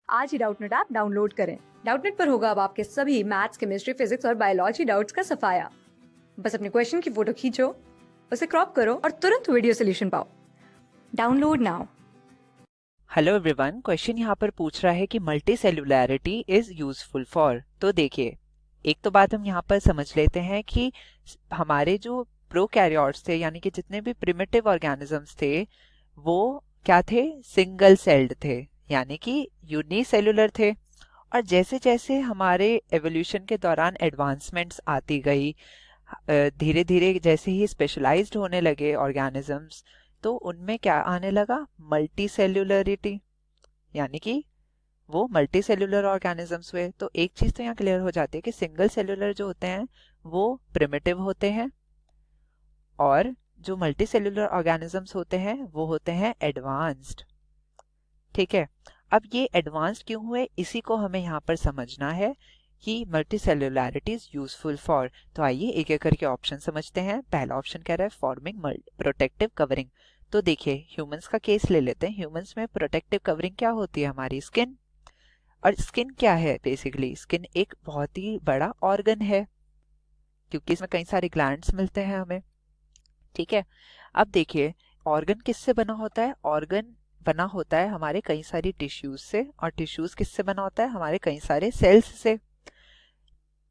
आज ही Doubtnut app download करें। Doubtnut पर होगा अब आपके सभी मैथ्स, केमिस्ट्री, फिजिक्स और बायोलॉजी डाउट्स का सफाया। बस अपने क्वेश्चन की फोटो खींचो, उसे क्रॉप करो और तुरंत वीडियो सोल्यूशन पाओ। Download now. Hello everyone, question यहाँ पर पूछ रहा है कि मल्टी सेलुलैरिटी इज यूजफुल फॉर। तो देखिए, एक तो बात हम यहाँ पर समझ लेते हैं कि हमारे जो प्रोकैरियोट्स थे, यानी कि जितने भी प्रिमिटिव ऑर्गेनिजम्स थे, वो क्या थे? सिंगल सेल्ड थे, यानी कि यूनिसेलुलर थे। और जैसे जैसे हमारे एवोल्यूशन के दौरान एडवांसमेंट्स आती गई, धीरे धीरे जैसे ही स्पेशलाइज्ड होने लगे ऑर्गेनिजम्स, तो उनमें क्या आने लगा? मल्टी सेल्युलरिटी, यानी कि वो मल्टी सेल्युलर ऑर्गेनिजम्स हुए। तो एक चीज तो यहाँ क्लियर हो जाती है कि सिंगल सेल्युलर जो होते हैं वो प्रिमिटिव होते हैं, और जो मल्टी सेल्युलर ऑर्गेनिजम्स होते हैं वो होते हैं एडवांस्ड। ठीक है, अब ये एडवांस्ड क्यों हुए, इसी को हमें यहाँ पर समझना है कि मल्टी सेल्युलैरिटी इज यूजफुल फॉर। तो आइए एक एक करके ऑप्शन समझते हैं। पहला ऑप्शन कह रहा है फॉर्मिंग प्रोटेक्टिव कवरिंग। तो देखिए, ह्यूमंस का केस ले लेते हैं। ह्यूमंस में प्रोटेक्टिव कवरिंग क्या होती है? हमारी स्किन। और स्किन क्या है? बेसिकली स्किन एक बहुत ही बड़ा ऑर्गन है, क्योंकि इसमें कई सारे ग्लैंड्स मिलते हैं हमें। ठीक है, अब देखिए, ऑर्गन किससे बना होता है? ऑर्गन बना होता है हमारे कई सारी टिश्यूज से, और टिश्यूज किससे बना होता है? हमारे कई सारे सेल्स से।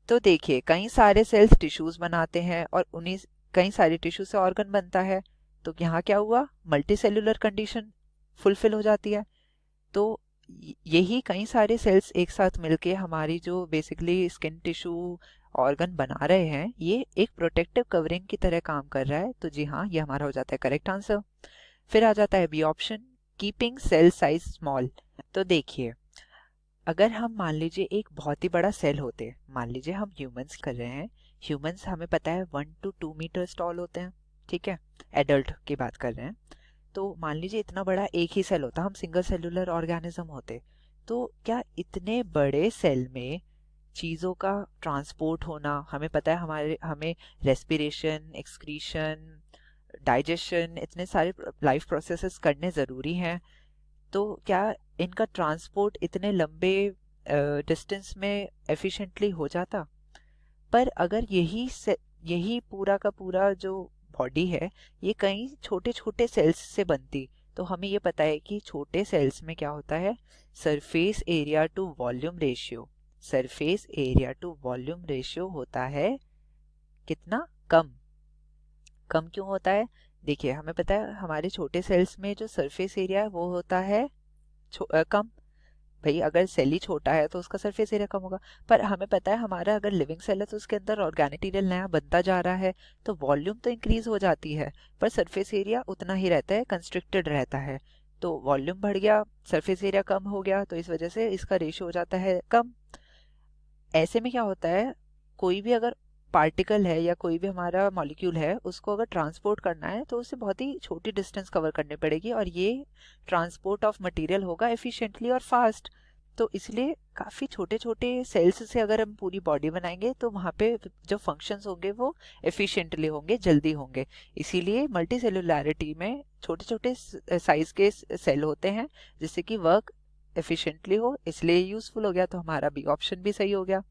तो देखिए, कई सारे सेल्स टिश्यूज बनाते हैं और उन्हीं कई सारे टिश्यू से ऑर्गन बनता है। तो यहाँ क्या हुआ? मल्टी सेल्युलर कंडीशन फुलफिल हो जाती है। तो यही कई सारे सेल्स एक साथ मिलके हमारी जो बेसिकली स्किन टिश्यू ऑर्गन बना रहे हैं, ये एक प्रोटेक्टिव कवरिंग की तरह काम कर रहा है। तो जी हाँ, ये हमारा हो जाता है करेक्ट आंसर। फिर आ जाता है B option, keeping cell size small. तो देखिए, अगर हम मान लीजिए एक बहुत ही बड़ा सेल होते, मान लीजिए हम ह्यूमंस कर रहे हैं। ह्यूमंस हमें पता है 1 to 2 मीटर टॉल होते हैं। ठीक है, एडल्ट की बात कर रहे हैं। तो मान लीजिए इतना बड़ा एक ही सेल होता, हम सिंगल सेलुलर ऑर्गेनिज्म होते, तो क्या इतने बड़े सेल में चीजों का ट्रांसपोर्ट होना, हमें पता है हमें रेस्पिरेशन, एक्सक्रीशन, डाइजेशन, इतने सारे लाइफ प्रोसेसेस करने जरूरी हैं। तो क्या इनका ट्रांसपोर्ट इतने लंबे डिस्टेंस में एफिशिएंटली हो जाता? पर अगर यही पूरा का पूरा जो बॉडी है, ये कई छोटे छोटे सेल्स से बनती, तो हमें ये पता है कि छोटे सेल्स में क्या होता है? Surface area to volume ratio, surface area to volume ratio होता है कितना? कम। कम क्यों होता है? देखिए, हमें पता है हमारे छोटे सेल्स में जो सरफेस एरिया है वो होता है कम। भाई, अगर सेल ही छोटा है तो उसका सरफेस एरिया कम होगा। पर हमें पता है हमारा अगर लिविंग सेल है तो उसके अंदर ऑर्गेनिक मटेरियल नया बनता जा रहा है, तो वॉल्यूम तो इंक्रीज हो जाती है, पर सरफेस एरिया उतना ही रहता है, कंस्ट्रिक्टेड रहता है। तो वॉल्यूम बढ़ गया, सरफेस एरिया कम हो गया, तो इस वजह से इसका रेशियो हो जाता है कम। ऐसे में क्या होता है, कोई भी अगर पार्टिकल है या कोई भी हमारा मॉलिक्यूल है, उसको अगर ट्रांसपोर्ट करना है तो उसे बहुत ही छोटी डिस्टेंस कवर करनी पड़ेगी, और ये ट्रांसपोर्ट ऑफ मटेरियल होगा एफिशिएंटली और फास्ट। तो इसलिए काफी छोटे छोटे सेल्स से अगर हम पूरी बॉडी बनाएंगे तो वहां पे जो फंक्शंस होंगे वो एफिशिएंटली होंगे, जल्दी होंगे। इसीलिए मल्टी सेलुलैरिटी में छोटे छोटे साइज के सेल होते हैं, जिससे कि वर्क एफिशिएंटली हो, इसलिए यूजफुल हो गया। तो हमारा बी ऑप्शन भी सही हो गया।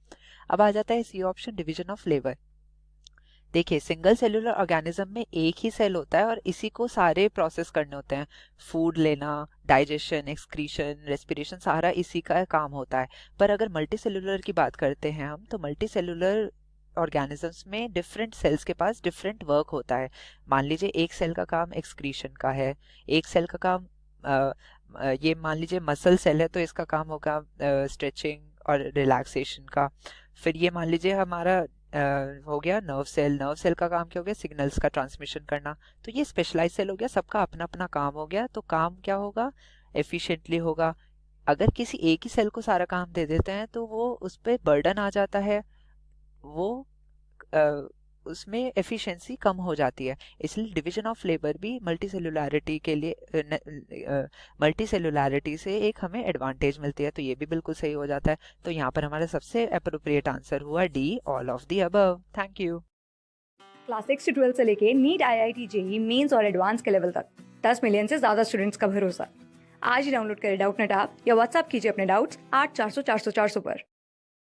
अब आ जाता है C option, division of labour. देखिए, सिंगल सेलुलर ऑर्गेनिज्म में एक ही सेल होता है और इसी को सारे प्रोसेस करने होते हैं। फूड लेना, डाइजेशन, एक्सक्रीशन, रेस्पिरेशन, सारा इसी का काम होता है। पर अगर मल्टी सेलुलर की बात करते हैं हम, तो मल्टी सेलुलर ऑर्गेनिजम्स में डिफरेंट सेल्स के पास डिफरेंट वर्क होता है। मान लीजिए एक सेल का काम एक्सक्रीशन का है, एक सेल का काम ये मान लीजिए मसल सेल है तो इसका काम होगा स्ट्रेचिंग और रिलैक्सेशन का। फिर ये मान लीजिए हमारा हो गया नर्व सेल, नर्व सेल का काम क्या हो गया? सिग्नल्स का ट्रांसमिशन करना। तो ये स्पेशलाइज सेल हो गया, सबका अपना अपना काम हो गया, तो काम क्या होगा? एफिशिएंटली होगा। अगर किसी एक ही सेल को सारा काम दे देते हैं तो वो उस पर बर्डन आ जाता है, वो उसमें एफिशिएंसी कम हो जाती है। इसलिए डिवीजन ऑफ लेबर भी मल्टी सेलुलैरिटी के लिए मल्टी सेलुलैरिटी से एक हमें एडवांटेज मिलती है। तो ये भी बिल्कुल सही हो जाता है। तो यहाँ पर हमारा सबसे अप्रोप्रिएट आंसर हुआ D, all of the above. Thank you. Class 6 से 12 से लेके नीट, IIT, JEE मेंस और एडवांस के लेवल तक 10 मिलियन से ज्यादा स्टूडेंट्स का भरोसा। आज ही डाउनलोड करें डाउटनेट ऐप या व्हाट्सएप कीजिए अपने डाउट्स 8400 400 400 पर।